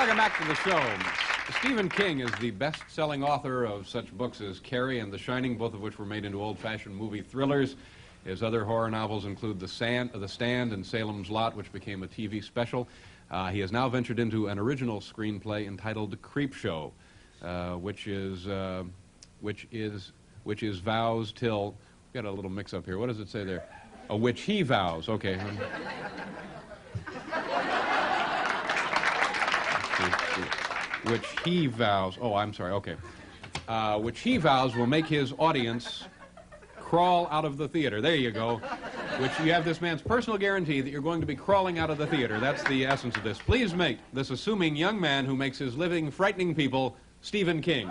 Welcome back to the show. Stephen King is the best-selling author of such books as Carrie and The Shining, both of which were made into old-fashioned movie thrillers. His other horror novels include The Stand and Salem's Lot, which became a TV special. He has now ventured into an original screenplay entitled Creepshow, which is vows till. We got a little mix-up here. What does it say there? Which he vows. Okay. Which he vows. Oh, I'm sorry. Okay. Which he vows will make his audience crawl out of the theater. There you go. Which you have this man's personal guarantee that you're going to be crawling out of the theater. That's the essence of this. Please make this assuming young man who makes his living frightening people, Stephen King.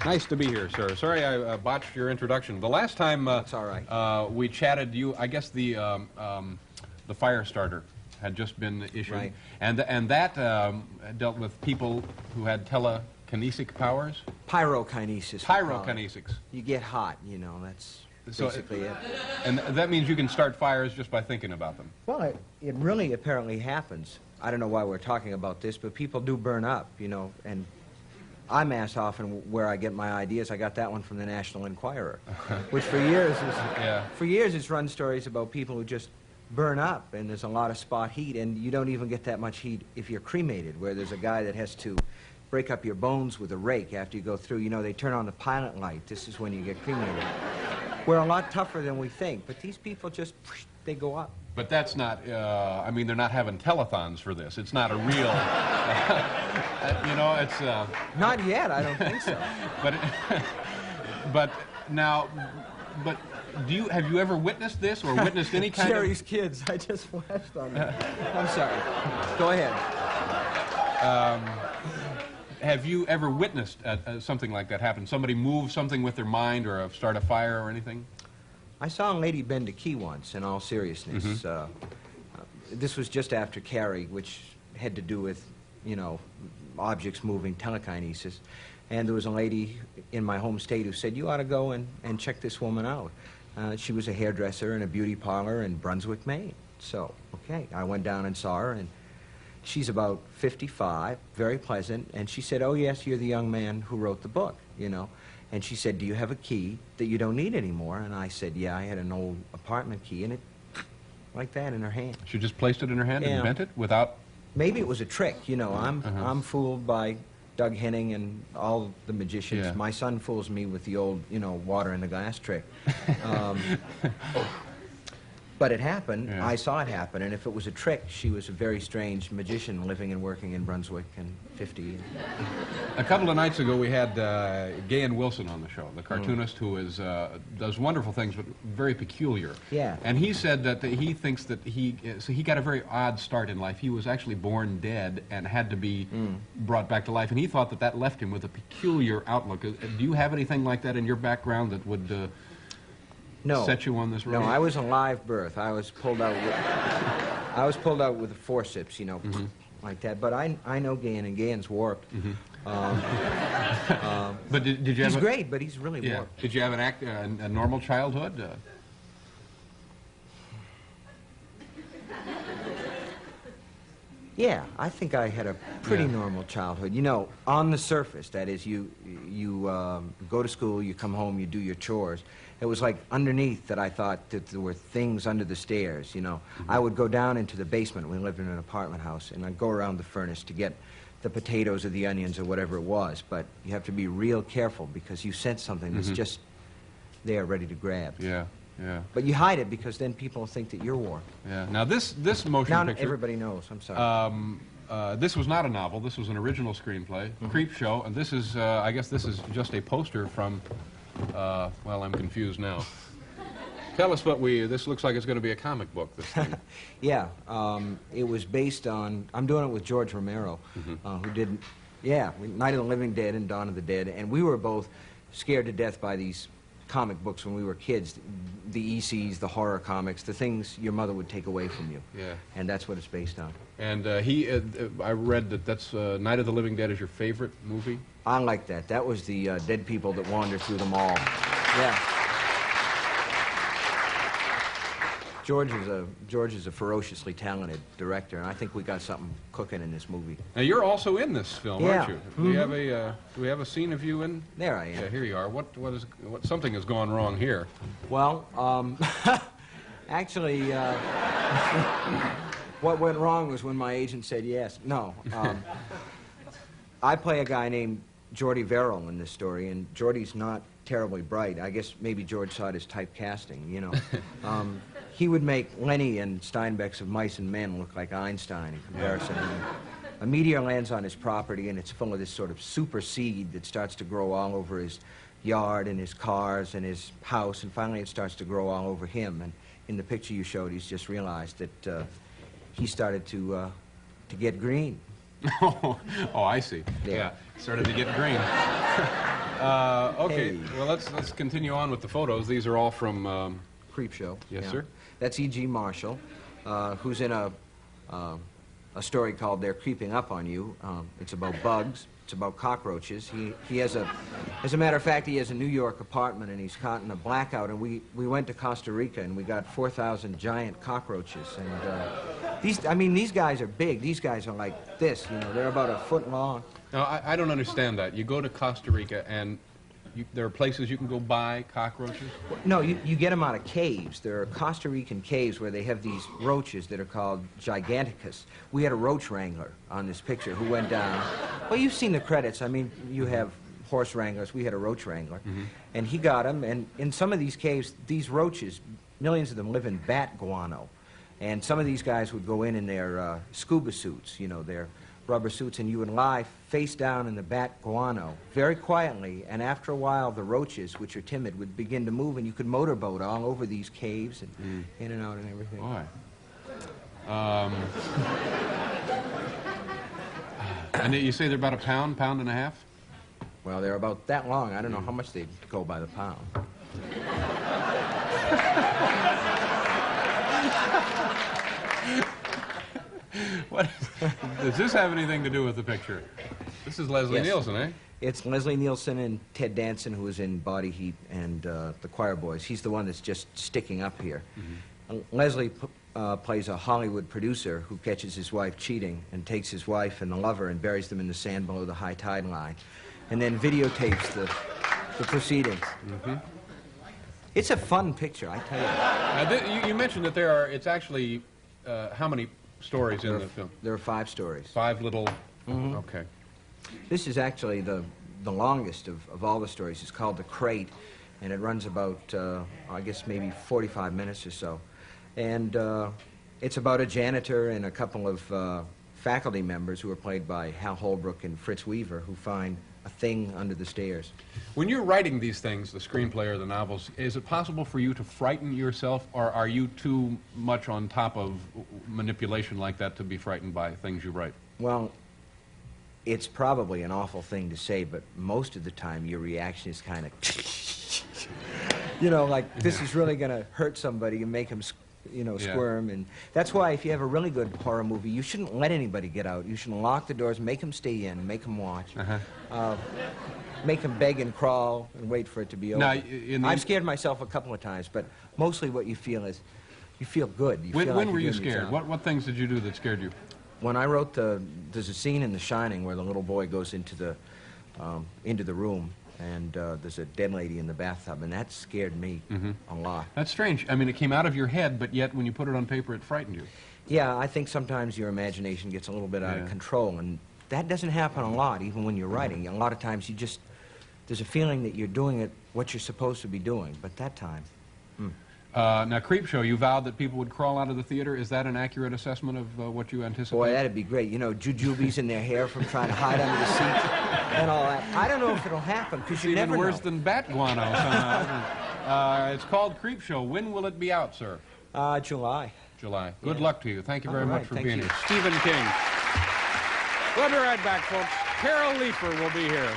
Nice to be here, sir. Sorry I botched your introduction. The last time That's all right. We chatted, I guess the fire starter had just been issued, right. and that dealt with people who had telekinesic powers. Pyrokinesis. Pyrokinesics. You get hot, you know. That's basically it. And that means you can start fires just by thinking about them. Well, it really apparently happens. I don't know why we're talking about this, but people do burn up, you know, and I'm asked often where I get my ideas. I got that one from the National Enquirer, which for years it's run stories about people who just burn up, and there's a lot of spot heat, and you don't even get that much heat if you're cremated, where there's a guy that has to break up your bones with a rake after you go through. You know, they turn on the pilot light. This is when you get cremated. We're a lot tougher than we think, but these people just, they go up. But that's not, I mean, they're not having telethons for this. It's not a real, you know, it's... Not yet, I don't think so. But have you ever witnessed this or witnessed any kind Jerry's kids, I just flashed on them. I'm sorry. Go ahead. Have you ever witnessed something like that happen? Somebody move something with their mind or start a fire or anything? I saw a lady bend a key once, in all seriousness. Mm-hmm. This was just after Carrie, which had to do with, you know, objects moving, telekinesis. And there was a lady in my home state who said, you ought to go and check this woman out. She was a hairdresser in a beauty parlor in Brunswick, Maine. So, okay, I went down and saw her, and she's about 55, very pleasant, and she said, oh, yes, you're the young man who wrote the book, you know. And she said, do you have a key that you don't need anymore? And I said, yeah, I had an old apartment key, and it, like that, in her hand. She just placed it in her hand and bent it without... Maybe it was a trick, you know. I'm fooled by Doug Henning and all the magicians. Yeah. My son fools me with the old, you know, water in the glass trick. But it happened. Yeah. I saw it happen, and if it was a trick, she was a very strange magician living and working in Brunswick and 50. A couple of nights ago, we had Gahan Wilson on the show, the cartoonist who is does wonderful things, but very peculiar. Yeah. And he said that he thinks that he got a very odd start in life. He was actually born dead and had to be brought back to life, and he thought that left him with a peculiar outlook. Do you have anything like that in your background that would... No. Set you on this road? No, I was a live birth. I was pulled out with a forceps, you know, like that. But I know Gahan, and Gahan's warped. But did you have... He's great, but he's really warped. Did you have a normal childhood? Yeah, I think I had a pretty normal childhood. You know, on the surface, that is, you go to school, you come home, you do your chores. It was like underneath that I thought that there were things under the stairs, you know. I would go down into the basement. We lived in an apartment house, and I'd go around the furnace to get the potatoes or the onions or whatever it was. But you have to be real careful because you sense something that's just there ready to grab. Yeah. Yeah. But you hide it because then people think that you're warped. Yeah. Now this motion now picture... everybody knows. I'm sorry. This was not a novel. This was an original screenplay, Creepshow, and this is, I guess this is just a poster from, well, I'm confused now. Tell us what this looks like it's going to be a comic book, this thing. Yeah, it was based on, I'm doing it with George Romero, who did, Night of the Living Dead and Dawn of the Dead, and we were both scared to death by these comic books when we were kids, the ECs, the horror comics, the things your mother would take away from you. Yeah. And that's what it's based on. And I read that that's Night of the Living Dead is your favorite movie? I like that. That was the dead people that wander through the mall. Yeah. George is a ferociously talented director, and I think we got something cooking in this movie. Now you're also in this film, Yeah. aren't you? Do we have a scene of you in? There I am. Yeah, here you are. Something has gone wrong here. Well, actually, what went wrong was when my agent said yes. No. I play a guy named Jordy Verrill in this story, and Jordy's not terribly bright. I guess maybe George saw it as typecasting, you know. He would make Lenny and Steinbeck's of Mice and Men look like Einstein in comparison. A meteor lands on his property, and it's full of this sort of super seed that starts to grow all over his yard and his cars and his house, and finally it starts to grow all over him. And in the picture you showed, he's just realized that he started to get green. Oh, I see. Yeah, started to get green. Okay, Hey. well, let's continue on with the photos. These are all from... Creepshow. Yes, sir. That's E.G. Marshall, who's in a story called They're Creeping Up on You. It's about bugs. It's about cockroaches. He has as a matter of fact, he has a New York apartment, and he's caught in a blackout, and we went to Costa Rica, and we got 4,000 giant cockroaches. And these guys are big. These guys are like this, you know. They're about a foot long. Now, I don't understand that. You go to Costa Rica, and there are places you can go buy cockroaches? No, you get them out of caves. There are Costa Rican caves where they have these roaches that are called Giganticus. We had a roach wrangler on this picture who went down. Well, you've seen the credits. I mean, you have horse wranglers. We had a roach wrangler. Mm-hmm. And he got them. And in some of these caves, these roaches, millions of them live in bat guano. And some of these guys would go in their scuba suits, you know, their rubber suits, and you would lie face down in the bat guano very quietly, and after a while the roaches, which are timid, would begin to move, and you could motorboat all over these caves and in and out and everything. Boy. And you say they're about a pound and a half? Well, they're about that long. I don't know how much they go by the pound. What does this have anything to do with the picture? This is Leslie Yes. Nielsen, eh? It's Leslie Nielsen and Ted Danson, who was in Body Heat and the Choir Boys. He's the one that's just sticking up here. Leslie plays a Hollywood producer who catches his wife cheating and takes his wife and the lover and buries them in the sand below the high tide line, and then videotapes the proceedings. It's a fun picture, I tell you. Now, you mentioned that it's actually, how many stories in the film? There are 5 stories. 5 little, okay. This is actually the longest of all the stories. It's called The Crate, and it runs about, I guess, maybe 45 minutes or so. And it's about a janitor and a couple of faculty members who are played by Hal Holbrook and Fritz Weaver, who find a thing under the stairs. When you're writing these things, the screenplay or the novels, is it possible for you to frighten yourself, or are you too much on top of manipulation like that to be frightened by things you write? Well, it's probably an awful thing to say, but most of the time your reaction is kind of, you know, like this is really going to hurt somebody and make them, you know, squirm. And that's why if you have a really good horror movie, you shouldn't let anybody get out. You should lock the doors, make them stay in, make them watch. Make them beg and crawl and wait for it to be over. Now, I've scared myself a couple of times, but mostly what you feel is, you feel good. You feel like when were you you're doing your scared? job. What things did you do that scared you? When I wrote there's a scene in The Shining where the little boy goes into the room, and there's a dead lady in the bathtub, and that scared me a lot. That's strange. I mean, it came out of your head, but yet when you put it on paper, it frightened you. Yeah, I think sometimes your imagination gets a little bit out of control, and that doesn't happen a lot, even when you're writing. A lot of times there's a feeling that you're doing what you're supposed to be doing, but that time, Now, Creepshow, you vowed that people would crawl out of the theater. Is that an accurate assessment of what you anticipate? Boy, that'd be great. You know, jujubes in their hair from trying to hide under the seats and all that. I don't know if it'll happen, because you never know. Even worse than bat guano somehow. It's called Creepshow. When will it be out, sir? July. July. Good luck to you. Thank you very much for being here. Thank Stephen King. We'll be right back, folks. Carol Leifer will be here.